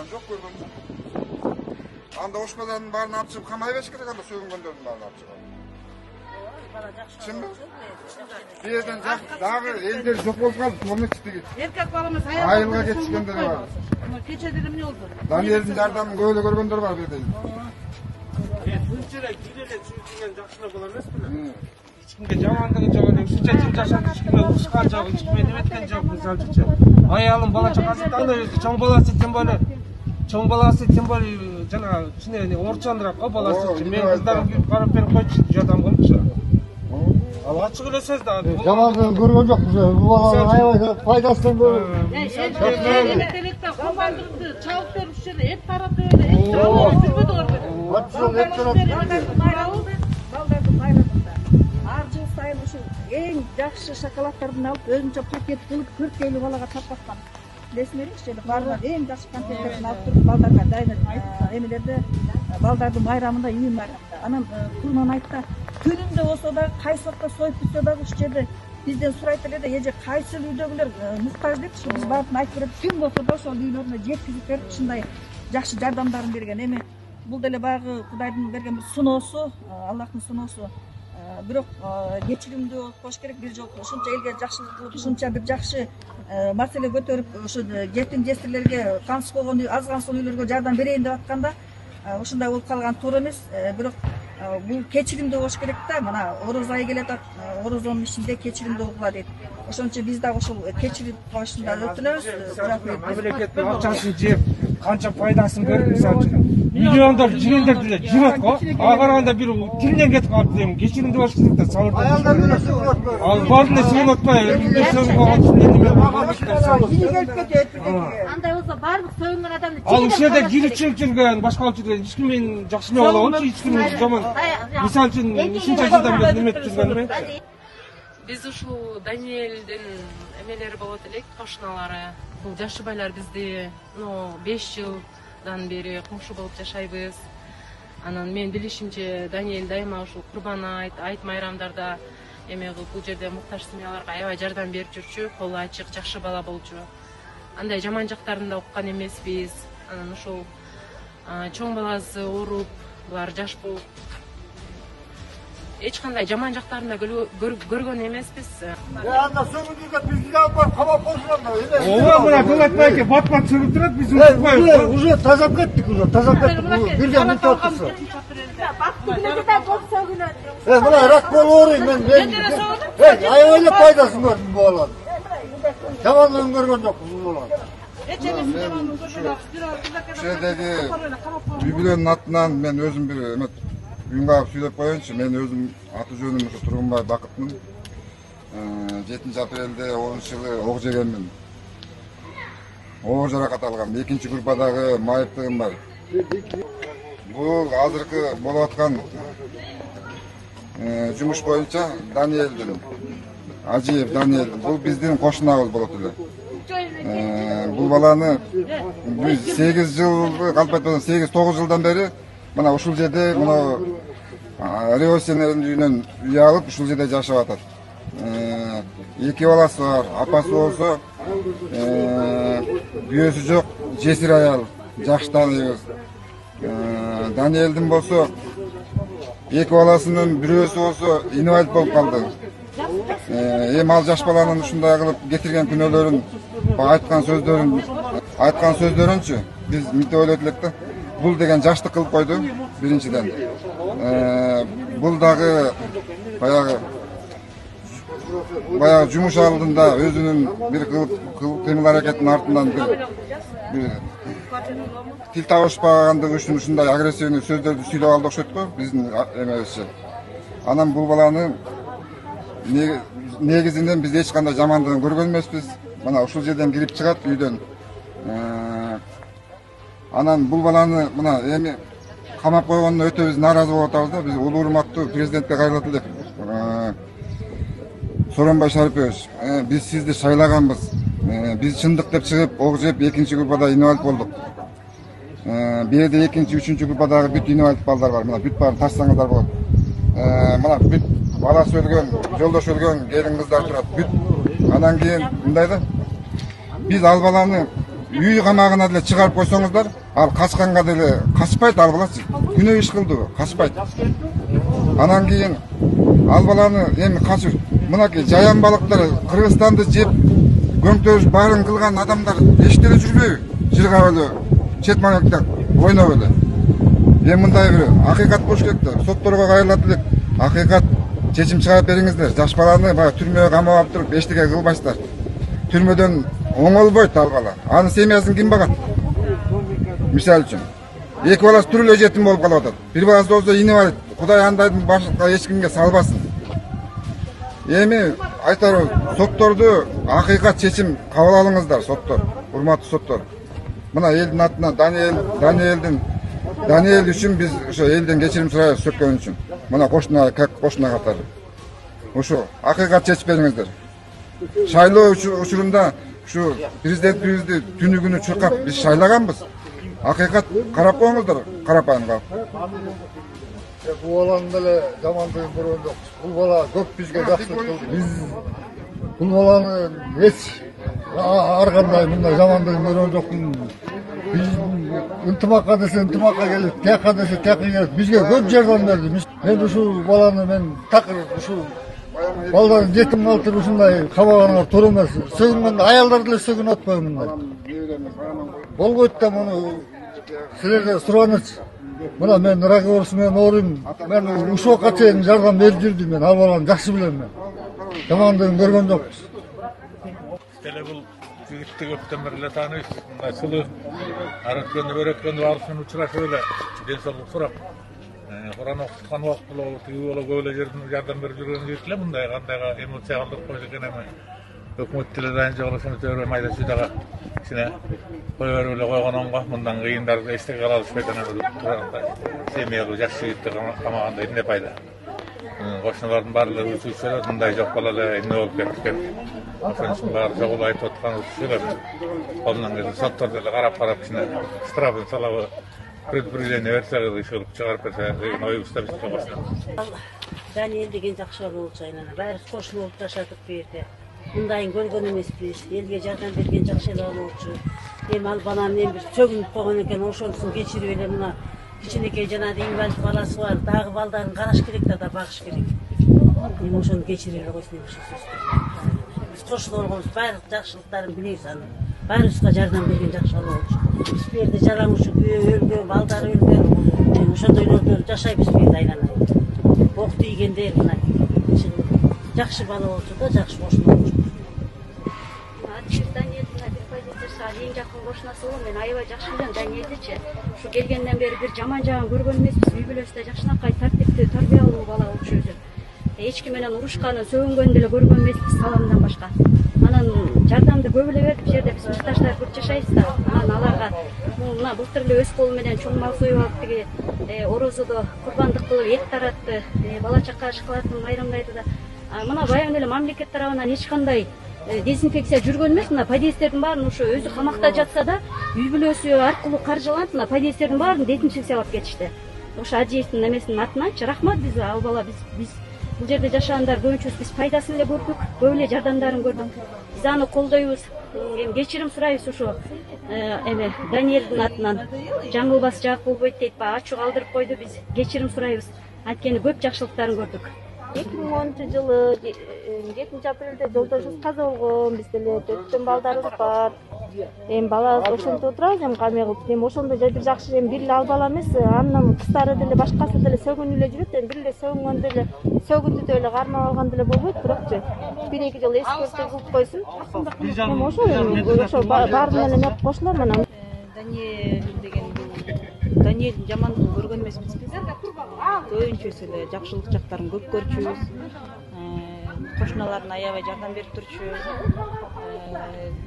Чыккан жок, көргөн жок. Анда ошколардын баарын алып чыгып камай бериш керек, анда сөгүнгөндөрдүн баарын алып чыгып. Чынбы? Bir yerden dagы элдер жок болуп калды, муну чиктиги. Эркек баламыз айылга кетишкендер бар. Кече деле эмне болду? Даниэлдин жардамын көп эле көргөндөр бар бу жерде. Ушунчалык киреле чүрүтүнөн жакшылап болор эмеспи? Ичкимге жамандыгы жок эле, ушунча жыл жашап ичкиме ушкан жок, ичкиме неметкен жок, мисалчычы. Аялым бала чакасы андай чоң баласы тем более жана кичине орчондураак го баласы. Мен кыздарым кирип карап берип койчу, жардам кылчу. Ал ачык эле сөз да. Жамандыгын көргөн жокпуз. Бул баланын аябай пайдасынан көрүп. Электе курбандыгымды чалып берип ушул жерде эт таратып эле, эт жүрбөдү көрбөдү. Балдардын байрамында ар жыл сайын ушул эң жакшы шоколаддардын алып өзүнчө пакет кылып 40-50 балага таркаткан. Билесиңерби, баарынан эң жакшы конфеттерин алып туруп балдарга дайын эмелерде балдардын байрамында, июнь байрамында. Анан Курман айтты, күнүндө болсо да кайсы вакытта союп бүтсө дагы ушул жерде бизден сурайт эле да, эже кайсы үйдөгүлөр муктаж деп, биз барып айтып берип, күн болсо да ошол үйлөрүнө жеткизип берип, ушундай жакшы жардамдарын берген. Эми бул деле баягы Кудайдын берген бир суноосу, Аллахтын суноосу. Бирок кечиримдүү болуп кош керек, бир жолку ушунча элге жакшылык кылып, ушунча бир жакшы маселе көтөрүп, ушу жетим жесирлерге, камсыз болгон азгансыл үйлөргө жардам берейин деп атканда, ушундай болуп калган туура эмес. Бирок бул кечиримдүү болуш керек да, мына ороз айы келе атат, орозонун ичинде кечиримдүү болгула дейт. Ошон үчүн биз дагы ушул кечирип коюшунда өтүнөбүз. Мамлекеттин акчасын жеп, канча пайдасын көрүп, мисалы үчүн миллиондор жигендер деле жибат го. Ага караганда бир тилден кетип калып дейм, кечиримдүү болуш керек да, сабырдуу. Аялдар менен сөгүнөтпөй. Ал бардын эле сөгүнөтпөй, бир сөгүп калган үчүн эми Андай болсо баардык сөгүнгөн адамды ал ушул жерде киричилип жүргөн, башкалап жүргөн эч кимин жакшы эме болобочу, эч ким жаман. Мисалы үчүн ушунча жылдан бери неметип жүргөнүм. Биз ушул Даниэлдин эмелери болот элек, кошуналары. Бул жашыбайлар бизди 5 жылдан бери комшу болуп жашайбыз. Анан мен билишимче Даниэль дайыма ушул Курбан айт майрамдарда эме кылып бул жерде муктаж семьяларга аябай жардам берип жүрчү, колу ачык, жакшы бала болчу. Андай жаман жактарын да уккан эмеспиз. Анан ушул чоң баласы ооруп, булар жаш болуп эч кандай жаман жактарын да көргөн эмеспиз. Анда сөгүндүргө бизди алып барып камап койшуган да. Ооба, мына кылатпайки бат-бат сөгүп турат, биз унутпайбыз. Уже тазап кеттик, тазап кеттик. Бирге мынтип атырса. Мына рак болуп ооруйм мен. Аябай пайдасын көрдүм бул баланын. Жамандыгын көргөн жокпуз бул баланын. Ушул жердеги үй-бүлөнүн атынан мен өзүм бир эмет үйүнгө сүйлөп коеюнчу. Мен өзүм аты жөнүм ушу Тургунбай Бакытмын. 7 апрелде 10-жылы ок жегенмин. Оор жаракат алгам. Экинчи группадагы майыптыгым бар. Бул азыркы болуп аткан жумуш боюнча Даниэлдин Ажиев Даниэль, бул биздин кошунабыз болот эле. Бул баланы биз 8 жыл калп айтпасам 8-9 жылдан бери мына ушул жерде мына Реосенердин үйүнөн үй алып ушул жерде жашап атат. 2 баласы бар, апасы болсо күйөөсү жок, жесир аял, жакшы тааныйбыз. Даниэлдин болсо 2 баласынын бирөөсү болсо инвалид болуп калды. Эми ал жаш баланын ушундай кылып кетирген күнөөлөрүн, айткан сөздөрүнчү биз мынтип ойлойт элек да. Бул деген жаштык кылып койду биринчиден. Бул дагы баягы жумуш алдында өзүнүн бир кыймыл аракетинин артынан бир тил табышпагандыгы үчүн ушундай агрессивный сөздөрдү сүйлөп алды окшойт го биздин эмебизче. Анан бул баланы негизинен биз эч кандай жамандыгын көргөн эмеспиз. Мына ушул жерден кирип чыгат үйдөн. Анан бул баланы мына эми камап койгонуна өтө биз нааразы болуп атабыз да. Биз улуу урматтуу президентке кайрылат элек. Сооронбай Шарипович, биз сизди шайлаганбыз. Биз чындык деп чыгып, ок жеп 2-чи группада инвалид болдук. Бу жерде 2-чи, 3-чү группадагы бүт инвалид балдар бар. Мына бүт баарын ташсаңыздар болот. Мына бүт баласы өлгөн, жолдош өлгөн келин кыздар турат. Бүт анан кийин мындай да. Биз ал баланы үй камагына деле чыгарып койсоңуздар, ал качканга деле качпайт ал бала. Күнөө иш кылды, качпайт. Анан кийин ал баланы эми качып, мынакей жаян балыктар Кыргызстанды жеп көңтөш баарын кылган адамдар эчтеле жүрбөйбү? Жыргап эле, чет мамлекте ойноп эле. Эми мындай бир акыйкат болуш керек да. Сотторго кайрылат элек. Акыйкат чечим чыгарып бериңиздер. Жаш баланы баягы түрмөгө камап алып туруп эчтеке кылбайсыздар. Түрмөдөн оңолбойт ал бала. Анын семьясын ким багат? Мисалы үчүн. Эки баласы түрүлө жетим болуп калып атат. Бир баласы болсо ини бар. Кудай андайдын башка эч кимге салбасын. Эми айтарым, сотторду акыйкат чечим кабыл алыңыздар, соттор. Урматтуу соттор. Мына элдин атынан Даниэл үчүн биз ошо элден кечирим сурайбыз сөккөн үчүн. Мына кошуна катары. Ошо акыйкат чечип бериңиздер. Шайлоо учурунда ушу президентибизди түнү күнү чуркап биз шайлаганбыз. Акыйкат карап коюңуздар, карапайым калып. Бул баланын деле жамандыгын көргөн жокпуз. Бул бала көп бизге жакшылык кылды. Биз бул баланы эч ар кандай мындай жамандыгын көргөн жокмун. Биз ынтымакка десе ынтымакка келип, тияка десе тияка келип, бизге көп жардам берди. Мен ушул баланы такыр ушул балдарын жетим калтырып ушундай кабаганга туура эмес. Сөгүнгөндө аялдар деле сөгүнүп атпайбы мындай. Болбойт да муну силерде сураныч. Мына мен рагорус менен оорuyum. Мен ушул убакка чейин жардам берип жүрдүм. Мен ал баланы жакшы билем мен. Жамандыгын көргөн жокпуз. Деле бул жигитти көптөн бери эле тааныйбыз. Мындай сулуу, арыткөнү береккөнү барысынан учурашып эле ден соолук сурап, Куран окуткан убактылы тиги боло көп эле жерден жардам берип жүргөн жигит эле мындай кандайга эмоция калтырып койду экен эми. Өкмөт деле дайын жок эле ошону төрө майда чүйдага кичине кой берип эле койгонго мындан кыйындарды эстеге ала алышпайт анан тургандай семьялуу жакшы жигитти камаганда эмне пайда. Кошуналардын баары эле учурчулар мындай жок бала эле эмне болуп кетти экен. Ошон үчүн баары жогул айтып атканыбыз ушул эми. Колунан келсе соттор деле карап кичине штрафын салабы предупреждение берсе иши чыгарып берсе деген оюбузда биз кошунат. Даниэл деген жакшы бала болчу айлана. Баарыбыз кошуна болуп жашадык бу жерде. Мындайын көргөн эмеспиз. Элге жардам берген жакшы бала болчу. Эми ал баланы эми бир сөгүнүп койгон экен, ошонусун кечирип эле мына кичинекей жанагы инвалид баласы бар. Дагы балдарын караш керек да багыш керек. Эми ошону кечирип эле койсун ошо сөз. Биз кошуна болгонбуз, баардык жакшылыктарын билебиз аны. Баарыбызга жардам берген жакшы бала болчу. Биз бу жерде жалаң ушул өлгөн, балдары өлгөн, ошондойлордо жашайбыз бу жерде айланай. Ок тийгендер мына жакшы бала болчу да, жакшы кошуна болчу. Даниэлдин бир позициясы эң жакын кошунасы болом. Мен аябай жакшы билем Даниэлдичи. Ушу келгенден бери бир жаман жагын көргөн эмеспиз. Үй бүлөсүндө жакшынакай тартиптүү, тарбиялуу бала болчу өзү. Эч ким менен урушканын, сөгүнгөнүн деле көргөн эмеспиз саламдан башка. Анан жардамды көп эле берди. Бу жерде биз муктаждар көп жашайбыз да. Анан аларга мына былтыр эле өз колу менен чоң мал союп алып тиги орозодо курбандык кылып эт таратты. Бала чака шоколадын майрамдайды да. Мына баягы эле мамлекет тарабынан эч кандай дезинфекция жүргөн эмес. Мына подъезддердин баарын ошо өзү камакта жатса да үй бүлөсү аркылуу каржыланып, мына подъезддердин баарын дезинфекциялап кетишти. Ошо Ажиевдин эмесинин атынан рахмат. Биз ал бала биз бул жерде жашагандар көбүнчөсү биз пайдасын эле көрдүк, көп эле жардамдарын көрдүк. Биз аны колдойбуз. Эми кечирим сурайбыз ошо эме Даниэлдин атынан. Жаңылбас жак болбойт дейт, ачуу калтырып койду. Биз кечирим сурайбыз. Анткени көп жакшылыктарын көрдүк. 2010-жылы 7-апрелде жолдошубуз каза болгон. Биз деле 4 балдарыбыз бар. Эми балабыз ошентип отурабыз, эми каме кылып. Эми ошондо бир жакшы эми бир эле ал бала эмес, анын кыздары деле башкасы деле сөгүнүп эле жүрөт. Эми бир эле сөгүнгөндө эле сөгүндүдө эле кармап алган деле болбойт, бирокчу 1-2 жыл эскертүү кылып койсун. Эми ошо баарын эле эме кошулар мына. Даниэл деген Даниэлдин жамандыгын көргөн эмеспиз биз. Көбүнчөсү эле жакшылык жактарын көп көрчүбүз. Кошуналарына аябай жардам берип турчу.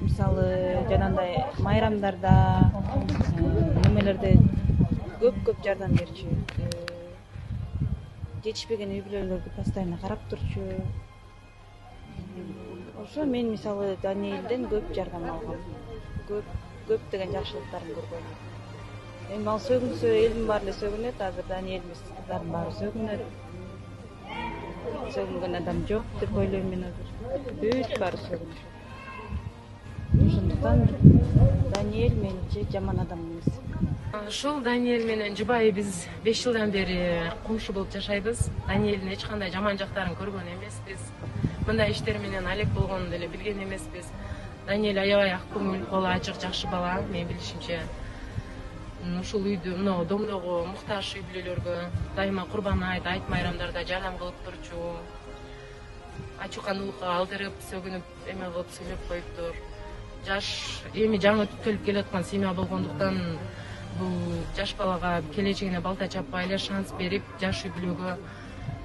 Мисалы жанагындай майрамдарда, немелерде көп жардам берчү. Жетишпеген үй бүлөлөргө постоянно карап турчу. Ошо мен мисалы Даниэлден көп жардам алгам. Көп деген жакшылыктарын көргөм. Эми ал сөгүнсө элдин баары эле сөгүнөт, азыр Даниэлдин кыздардын баары сөгүнөт. Сөгүнгөн адам жок деп ойлойм мен азыр. Бүт баары сөгүнөт. Ошондуктан Даниэль менчи жаман адам эмес. Ушул Даниэль менен жубайы биз 5 жылдан бери комшу болуп жашайбыз. Даниэлдин эч кандай жаман жактарын көргөн эмеспиз. Мындай иштер менен алек болгонун деле билген эмеспиз. Даниэль аябай ак көңүл, колу ачык, жакшы бала. Мен билишимче ушул үйдө, мына домдогу муктаж үй бүлөлөргө дайыма курбан айт майрамдарда жардам кылып турчу. Ачукандуулукка алдырып, сөгүнүп, эме кылып сүйлөп коюптур. Жаш, эми жаңы түптөлүп келаткан семья болгондуктан бул жаш балага келечегине балта чаппай эле шанс берип, жаш үй бүлөгө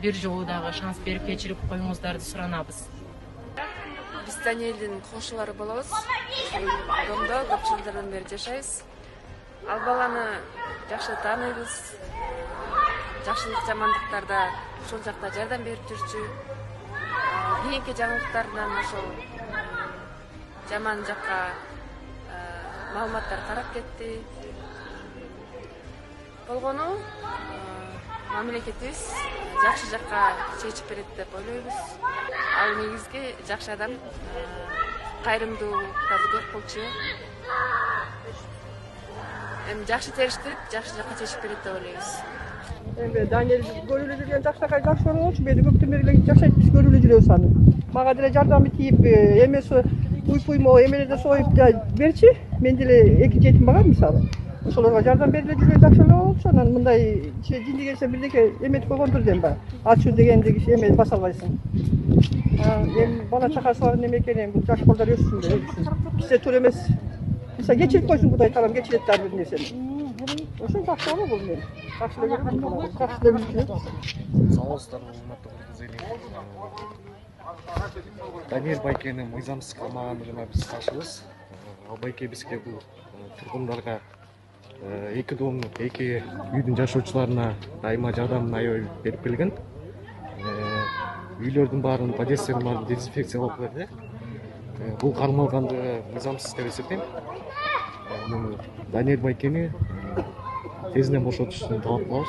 бир жолу дагы шанс берип кечирип коюңуздарды суранабыз. Биз Даниэлдин кошулары болобуз. Домдо көп жылдардан бери жашайбыз. Ал баланы жакшы тааныйбыз. Жакшылык жамандыктарда ошол жакта жардам берип жүрчү. Кийинки жаңылыктардан ошол жаман жакка маалыматтар тарап кетти. Болгону мамлекетибиз жакшы жакка чечип берет деп ойлойбуз. Ал негизги жакшы адам, кайрымдуулуктарды көп кылчу. Эми жакшы териштирип, жакшы жакка чечип берет деп ойлойбуз. Эми Даниэль көрүлө жүргөн жакшынакай жакшы болчу, мени көптөн бери жашайт, биз көрүлө жүрөбүз аны. Мага деле жардамы тийип, эмеси уйпуймо эмелерди союп берчи. Мен деле 2 жетим бала мисалы. Ошолорго жардам бериле жүргөн жакшы эле болчу. Анан мындай жинди келсе бирдеке эметип койгондур дейм ба. Ачуу дегенди эме баса албайсың. Эми бала чакасы бар неме экен, бул жаш балдар өссүн деп. Бизде тур эмес. Мисалы кечирип койсун Кудай таалам, кечирет дар бир нерсени. Ошо жакшы боло бул мен. Жакшы эле көрөм. Жакшы эле билчү. Саламатсыздар, урматтуу Даниэль байкенин мыйзамсыз камагандыгына биз каршыбыз. Ал байке бизге бул тургундарга эки дом, эки үйдүн жашоочуларына дайыма жардам аябай берип келген. Үйлөрдүн баарын подъезддердин баарын дезинфекциялап берди. Бул кармалгандыгы мыйзамсыз деп эсептейм. Даниэль байкени тезинен бошотушун талап кылабыз.